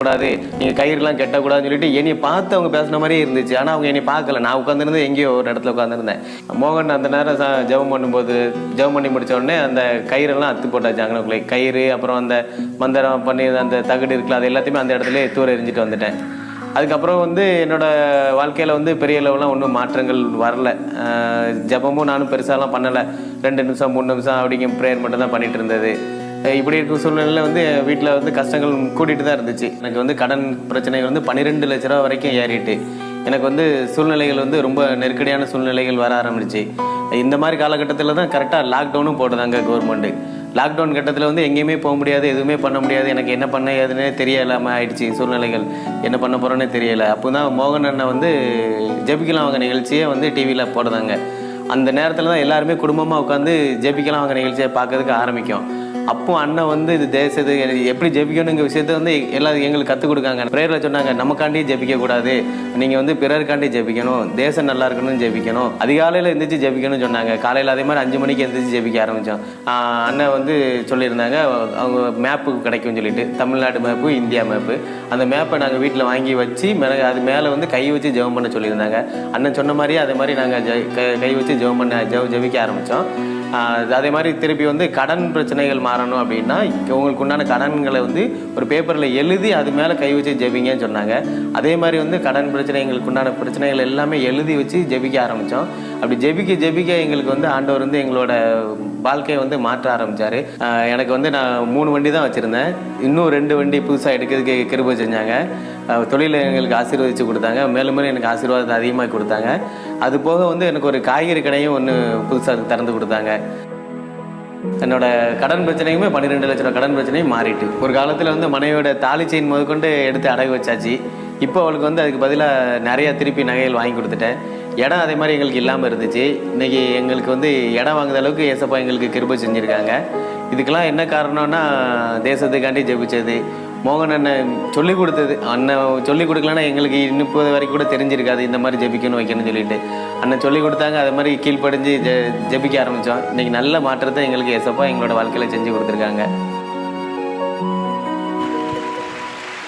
கூடாது, நீங்கள் கயிறுலாம் கெட்டக்கூடாதுன்னு சொல்லிட்டு என்னை பார்த்து அவங்க பேசுன மாதிரியே இருந்துச்சு. ஆனால் அவங்க என்னை பார்க்கல. நான் உட்காந்துருந்து எங்கேயோ ஒரு இடத்துல உட்காந்துருந்தேன். மோகன் அந்த நேரம் ஜெபம் பண்ணும்போது ஜெபம் பண்ணி முடித்த உடனே அந்த கயிறெல்லாம் அத்து போட்டாச்சு அங்கனக்குள்ளே. கயிறு அப்புறம் அந்த மந்திரம் பண்ணி அந்த தகடு இருக்குல்ல, அது எல்லாத்தையுமே அந்த இடத்துல தூர எறிஞ்சிட்டு வந்துட்டேன். அதுக்கப்புறம் என்னோடய வாழ்க்கையில் பெரிய லெவலாம் ஒன்றும் மாற்றங்கள் வரல. ஜெபமும் நானும் பெருசாலாம் பண்ணலை. 2 நிமிஷம் 3 நிமிஷம் அப்படிங்க ப்ரேயர் மட்டும் தான் பண்ணிகிட்டு இருந்தது. இப்படி இருக்கிற சூழ்நிலையில் வீட்டில் கஷ்டங்கள் கூட்டிகிட்டு தான் இருந்துச்சு. எனக்கு கடன் பிரச்சனைகள் 12 லட்ச ரூபா வரைக்கும் ஏறிட்டு எனக்கு சூழ்நிலைகள் ரொம்ப நெருக்கடியான சூழ்நிலைகள் வர ஆரம்பிச்சு. இந்த மாதிரி காலகட்டத்தில் தான் கரெக்டாக லாக்டவுனும் போடுதாங்க கவர்மெண்ட்டு. லாக்டவுன் கட்டத்தில் எங்கேயுமே போக முடியாது, எதுவுமே பண்ண முடியாது. எனக்கு என்ன பண்ண ஏதுன்னே தெரியலாமல் ஆயிடுச்சு சூழ்நிலைகள். என்ன பண்ண போகிறோன்னே தெரியலை. அப்போ தான் மோகன் அண்ணன் ஜெபிக்கலாம் வாங்க நிகழ்ச்சியே டிவியில் போடுதாங்க. அந்த நேரத்தில் தான் எல்லாருமே குடும்பமாக உட்காந்து ஜெபிக்கலாம் வாங்க நிகழ்ச்சியை பார்க்கறதுக்கு ஆரம்பிக்கும். அப்போ அண்ணன் இது தேசத்து எப்படி ஜெபிக்கணுங்கிற விஷயத்த எல்லாரும் எங்களுக்கு கற்றுக் கொடுக்காங்க. ப்ரேயரில் சொன்னாங்க, நமக்காண்டி ஜெபிக்கக்கூடாது, நீங்கள் பிறருக்காண்டி ஜெபிக்கணும், தேசம் நல்லா இருக்கணும்னு ஜெபிக்கணும், அதிகாலையில் எந்திரிச்சு ஜெபிக்கணும்னு சொன்னாங்க. காலையில் அதே மாதிரி 5 மணிக்கு எந்திரிச்சு ஜெபிக்க ஆரம்பித்தோம். அண்ணன் சொல்லியிருந்தாங்க அவங்க மேப்பு கிடைக்கும்னு சொல்லிட்டு, தமிழ்நாடு மேப்பு, இந்தியா மேப்பு. அந்த மேப்பை நாங்கள் வீட்டில் வாங்கி வச்சு அது மேலே கை வச்சு ஜெபம் பண்ண சொல்லியிருந்தாங்க. அண்ணன் சொன்ன மாதிரியே அதே மாதிரி நாங்கள் கை வச்சு ஜெபிக்க ஆரம்பித்தோம். அதே மாதிரி திருப்பி கடன் பிரச்சனைகள் மாறணும் அப்படின்னா உங்களுக்கு உண்டான கடன்களை ஒரு பேப்பரில் எழுதி அது மேலே கை வச்சு ஜெபிங்கன்னு சொன்னாங்க. அதே மாதிரி கடன் பிரச்சனை எங்களுக்கு உண்டான பிரச்சனைகள் எல்லாமே எழுதி வச்சு ஜெபிக்க ஆரம்பித்தோம். அப்படி ஜெபிக்க எங்களுக்கு ஆண்டவர் எங்களோட வாழ்க்கையை மாற்ற ஆரம்பித்தார். எனக்கு நான் 3 வண்டி தான் வச்சுருந்தேன். இன்னும் 2 வண்டி புதுசாக எடுக்கிறதுக்கு கிருபை செஞ்சாங்க. தொழிலை எங்களுக்கு ஆசீர்வதித்து கொடுத்தாங்க. மேலும் மேலும் எனக்கு ஆசீர்வாதத்தை அதிகமாக கொடுத்தாங்க. அது போக எனக்கு ஒரு காய்கறி கடையும் ஒன்று புதுசாக திறந்து கொடுத்தாங்க. என்னோட கடன் பிரச்சனையுமே 12 லட்ச ரூபா கடன் பிரச்சனையும் மாறிட்டு ஒரு காலத்தில் மனைவியோட தாலி செயின் முதற்கொண்டு எடுத்து அடகு வச்சாச்சு. இப்போ அவளுக்கு அதுக்கு பதிலாக நிறையா திருப்பி நகைகள் வாங்கி கொடுத்துட்டேன். இடம் அதே மாதிரி எங்களுக்கு இல்லாமல் இருந்துச்சு. இன்றைக்கி எங்களுக்கு இடம் வாங்குற அளவுக்கு ஏசப்பா எங்களுக்கு கிருபை செஞ்சுருக்காங்க. இதுக்கெல்லாம் என்ன காரணம்னா தேசத்துக்காண்டி ஜெபிச்சது, மோகன் அண்ணன் சொல்லிக் கொடுத்தது. அண்ணன் சொல்லிக் கொடுக்கலன்னா எங்களுக்கு இப்போது வரைக்கும் கூட தெரிஞ்சிருக்காது இந்த மாதிரி ஜெபிக்கணும் வைக்கணும்னு சொல்லிட்டு. அண்ணன் சொல்லிக் கொடுத்தாங்க, அதே மாதிரி கீழ்ப்படிஞ்சு ஜெபிக்க ஆரம்பித்தோம். இன்றைக்கி நல்ல மாற்றத்தை எங்களுக்கு ஏசப்பா எங்களோட வாழ்க்கையில் செஞ்சு கொடுத்துருக்காங்க.